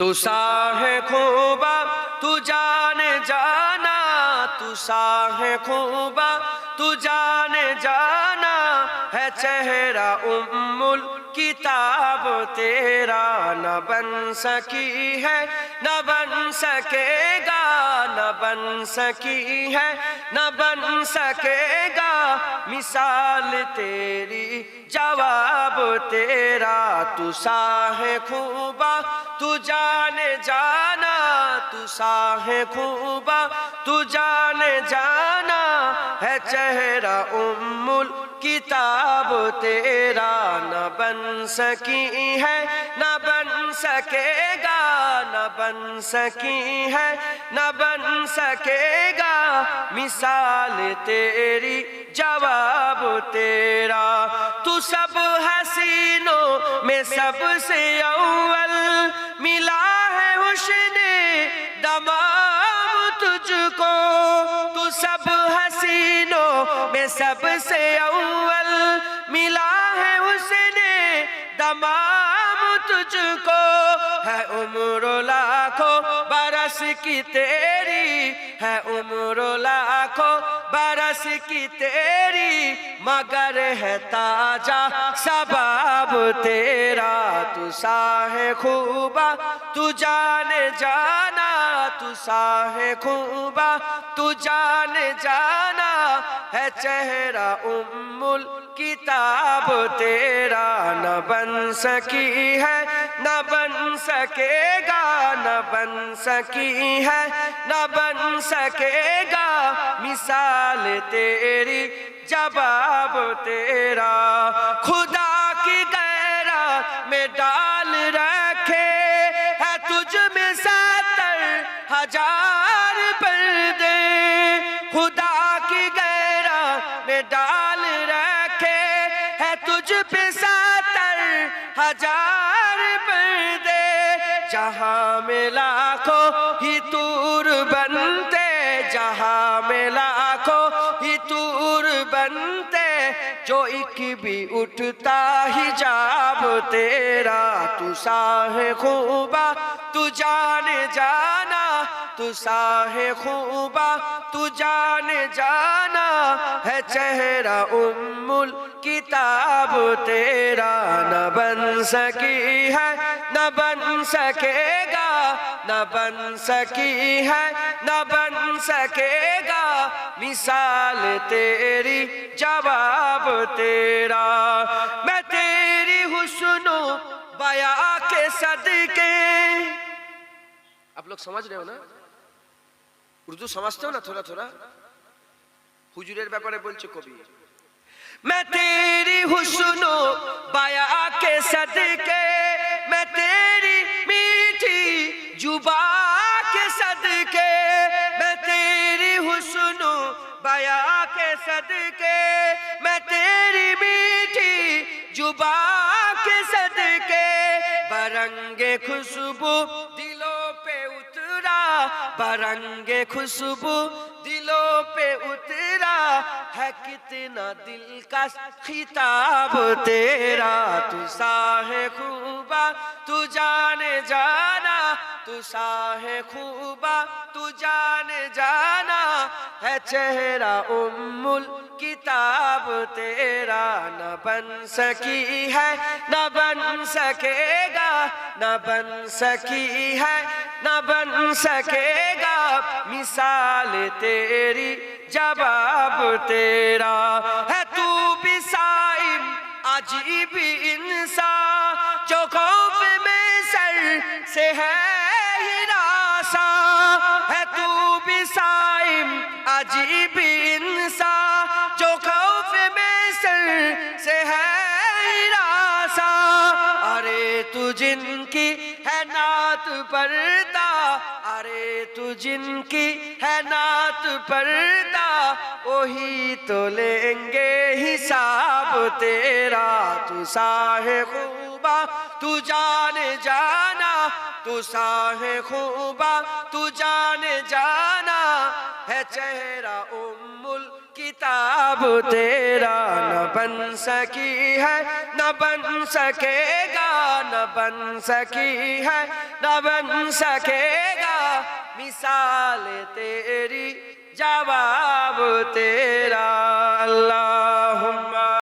तू साहे खूबा तू जाने जाना, तू साहे खूबा तू जाने जाना, है चेहरा उम्मुल किताब तेरा। न बन सकी है न बन सकेगा, न बन सकी है न बन सकेगा, मिसाल तेरी जवाब तेरा। तू साहे खूबा तू जाने जाना, तू साहे खूबा तू जाने जाना, है चेहरा उम्मुल किताब तेरा। न बन सकी है न बन सकेगा, न बन सकी है न बन सकेगा, मिसाल तेरी जवाब तेरा। तू सब हसीनों में सबसे अव्वल, मिला है हुस्ने दमाम तुझको। तू सब हसीनों में सबसे अव्वल, मिला है हुस्ने दमाम तुझको। है उम्र लाखों बरस की तेरी, है उम्र लाखों बरस की तेरी, मगर है ताजा सबाब तेरा। तू साहे खूबा तू जाने जाना, तू साहे खूबा तू जाने जाना, है चेहरा उम्मुल किताब तेरा। न बन सकी है न बन सकेगा, न बन सकी है न बन सकेगा, मिसाल तेरी जवाब तेरा। खुदा की गैरत में डाल रखे है तुझ में 70,000 पर्दे। खुदा की गैरत में डाल रखे है तुझ पे 70,000 पर्दे। जहाँ में लाखों ही तूर बनते, जहाँ में लाखों ही तूर बनते, जो एक भी उठता हिजाब तेरा। तू साहे खूबा तू जाने जाना, तू साहे खूबा तू जाने जाना, है चेहरा उम्मुल किताब तेरा। न बन सकी है न बन सकेगा, न बन सकी है न बन सकेगा, मिसाल तेरी जवाब तेरा। मैं तेरी हुस्नो बया के सदके। आप लोग समझ रहे हो ना? उर्दू समझते हो ना थोड़ा थोड़ा? हुजूरेर ব্যাপারে বলছে কবি। मैं तेरी हुस्नो बया के सदके, मैं तेरी मीठी जुबा के सदके, मैं तेरी हुस्नो बया के सदके, मैं तेरी मीठी जुबा के सदके, बरंगे खुशबू दिलों पे उतरा, बरंगे खुशबू दिलों पे उतरा, है कितना दिलकश खिताब तेरा। तू साहे खूबा तू जाने जाना, तू साहे खूबा तू जाने जाना, है चेहरा उम्मुल किताब तेरा। न बन सकी है न बन सकेगा, न बन सकी है न बन सकेगा, मिसाल तेरी जवाब तेरा। है तू भी साइम अजीब इंसान, जो खौफ में सर से है हिरासा। है तू भी साइम अजीब इंसान, जो खौफ में सर से है हिरासा। अरे तू जिनकी है नात पढ़ता, अरे तू जिनकी है नात पढ़ता, वही तो लेंगे हिसाब तेरा। तू साहे खूबा तू जाने जाना, तू साहे खूबा तू जाने जाना, है चेहरा उम्मुल किताब तेरा न बन सकी है न बन सकेगा न बन सकी है न बन सकेगा मिसाल तेरी जवाब तेरा अल्लाह